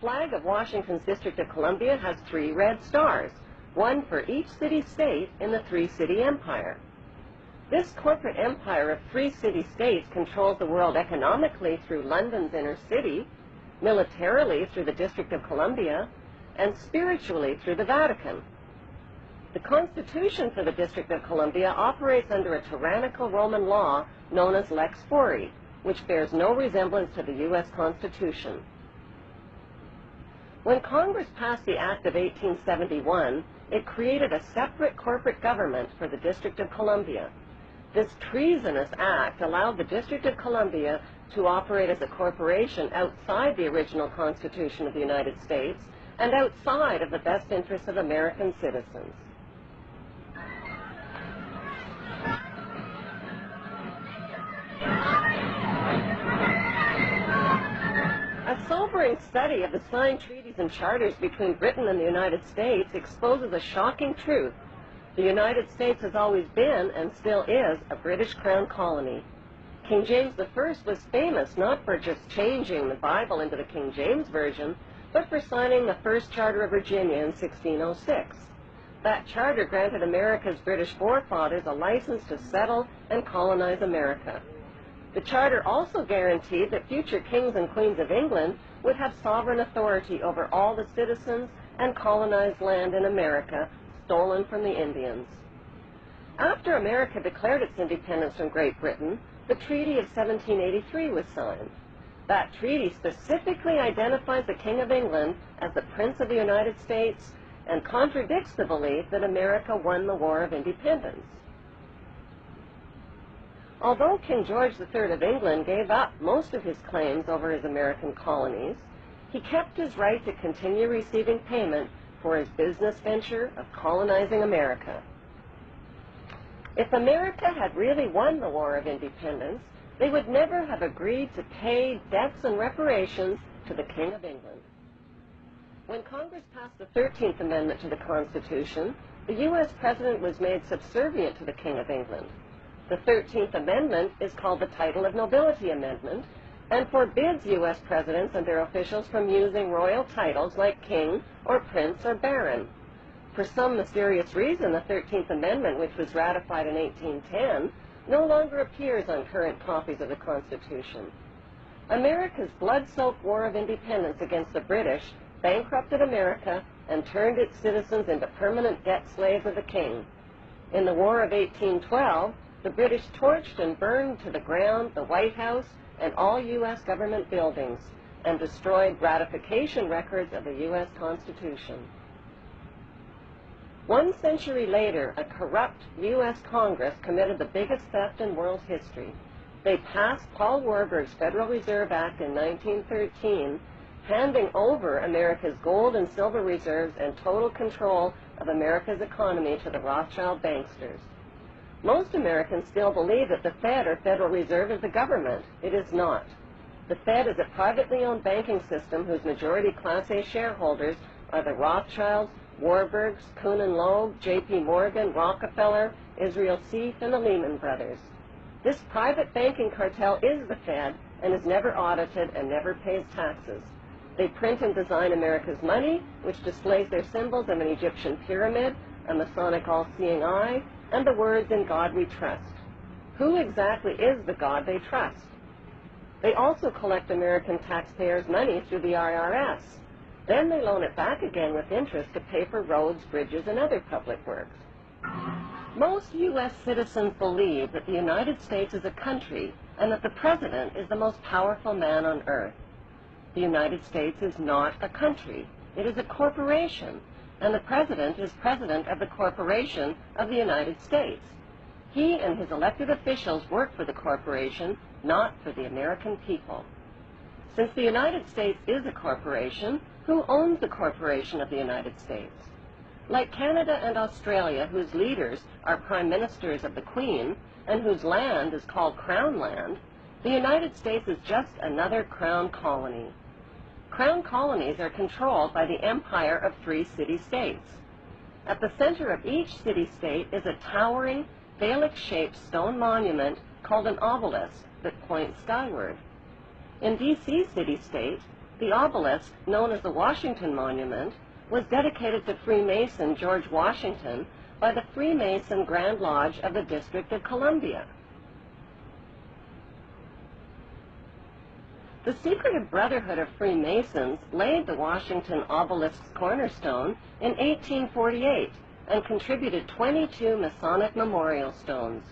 flag of Washington's District of Columbia has 3 red stars, one for each city-state in the 3-city empire. This corporate empire of 3 city-states controls the world economically through London's inner city, militarily through the District of Columbia, and spiritually through the Vatican. The Constitution for the District of Columbia operates under a tyrannical Roman law known as Lex Fori, which bears no resemblance to the U.S. Constitution. When Congress passed the Act of 1871, it created a separate corporate government for the District of Columbia. This treasonous act allowed the District of Columbia to operate as a corporation outside the original Constitution of the United States and outside of the best interests of American citizens. A sobering study of the signed treaties and charters between Britain and the United States exposes a shocking truth. The United States has always been, and still is, a British Crown colony. King James I was famous not for just changing the Bible into the King James Version, but for signing the First Charter of Virginia in 1606. That charter granted America's British forefathers a license to settle and colonize America. The charter also guaranteed that future kings and queens of England would have sovereign authority over all the citizens and colonized land in America stolen from the Indians. After America declared its independence from Great Britain, the Treaty of 1783 was signed. That treaty specifically identifies the King of England as the Prince of the United States and contradicts the belief that America won the War of Independence. Although King George III of England gave up most of his claims over his American colonies, he kept his right to continue receiving payment for his business venture of colonizing America. If America had really won the War of Independence, they would never have agreed to pay debts and reparations to the King of England. When Congress passed the 13th Amendment to the Constitution, the U.S. President was made subservient to the King of England. The 13th Amendment is called the Title of Nobility Amendment and forbids U.S. presidents and their officials from using royal titles like king or prince or baron. For some mysterious reason, the 13th Amendment, which was ratified in 1810, no longer appears on current copies of the Constitution. America's blood-soaked War of Independence against the British bankrupted America and turned its citizens into permanent debt slaves of the king. In the War of 1812, the British torched and burned to the ground the White House and all U.S. government buildings and destroyed ratification records of the U.S. Constitution. 1 century later, a corrupt U.S. Congress committed the biggest theft in world history. They passed Paul Warburg's Federal Reserve Act in 1913, handing over America's gold and silver reserves and total control of America's economy to the Rothschild banksters. Most Americans still believe that the Fed, or Federal Reserve, is the government. It is not. The Fed is a privately owned banking system whose majority Class A shareholders are the Rothschilds, Warburgs, Kuhn and Loeb, J.P. Morgan, Rockefeller, Israel Seif, and the Lehman Brothers. This private banking cartel is the Fed and is never audited and never pays taxes. They print and design America's money, which displays their symbols of an Egyptian pyramid, a Masonic all-seeing eye, and the words "In God We Trust." Who exactly is the God they trust? They also collect American taxpayers' money through the IRS. Then they loan it back again with interest to pay for roads, bridges, and other public works. Most U.S. citizens believe that the United States is a country and that the President is the most powerful man on earth. The United States is not a country. It is a corporation, and the President is President of the Corporation of the United States. He and his elected officials work for the corporation, not for the American people. Since the United States is a corporation, who owns the corporation of the United States? Like Canada and Australia, whose leaders are prime ministers of the Queen, and whose land is called Crown Land, the United States is just another Crown colony. Crown colonies are controlled by the empire of 3 city-states. At the center of each city-state is a towering, phallic-shaped stone monument called an obelisk that points skyward. In D.C. city-state, The obelisk, known as the Washington Monument, was dedicated to Freemason George Washington by the Freemason Grand Lodge of the District of Columbia. The Secretive Brotherhood of Freemasons laid the Washington obelisk's cornerstone in 1848 and contributed 22 Masonic memorial stones.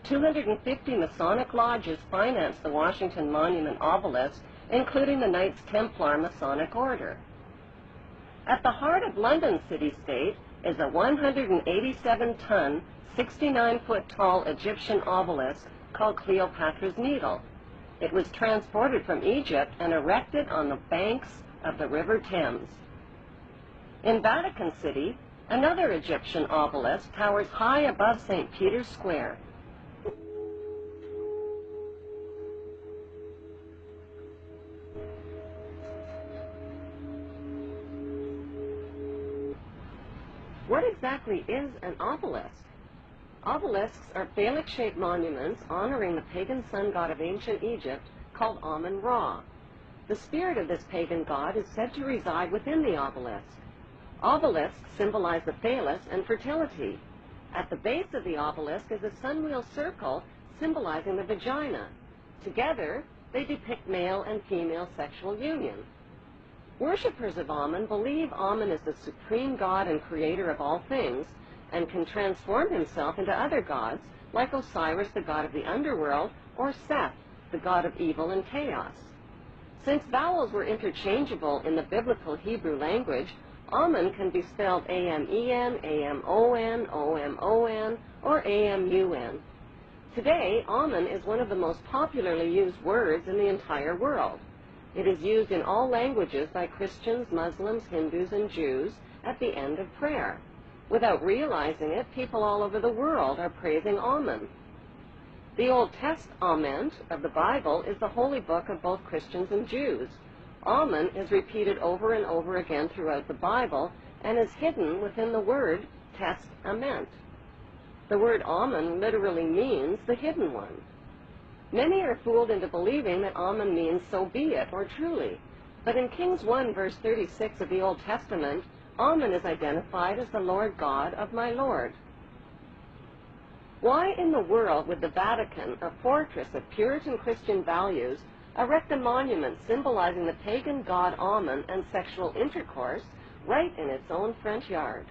250 Masonic lodges financed the Washington Monument obelisk, including the Knights Templar Masonic Order. At the heart of London city-state is a 187-ton, 69-foot-tall Egyptian obelisk called Cleopatra's Needle. It was transported from Egypt and erected on the banks of the River Thames. In Vatican City, another Egyptian obelisk towers high above St. Peter's Square. What exactly is an obelisk? Obelisks are phallic-shaped monuments honoring the pagan sun god of ancient Egypt called Amun-Ra. The spirit of this pagan god is said to reside within the obelisk. Obelisks symbolize the phallus and fertility. At the base of the obelisk is a sunwheel circle symbolizing the vagina. Together, they depict male and female sexual union. Worshippers of Amun believe Amun is the supreme god and creator of all things, and can transform himself into other gods, like Osiris, the god of the underworld, or Seth, the god of evil and chaos. Since vowels were interchangeable in the biblical Hebrew language, Amun can be spelled A-M-E-N, A-M-O-N, O-M-O-N, or A-M-U-N. Today, Amun is one of the most popularly used words in the entire world. It is used in all languages by Christians, Muslims, Hindus, and Jews at the end of prayer. Without realizing it, people all over the world are praising Amun. The Old Testament of the Bible is the holy book of both Christians and Jews. Amun is repeated over and over again throughout the Bible and is hidden within the word Testament. The word Amun literally means the hidden one. Many are fooled into believing that Amun means so be it, or truly. But in Kings 1, verse 36 of the Old Testament, Amun is identified as the Lord God of my Lord. Why in the world would the Vatican, a fortress of Puritan Christian values, erect a monument symbolizing the pagan god Amun and sexual intercourse right in its own front yard?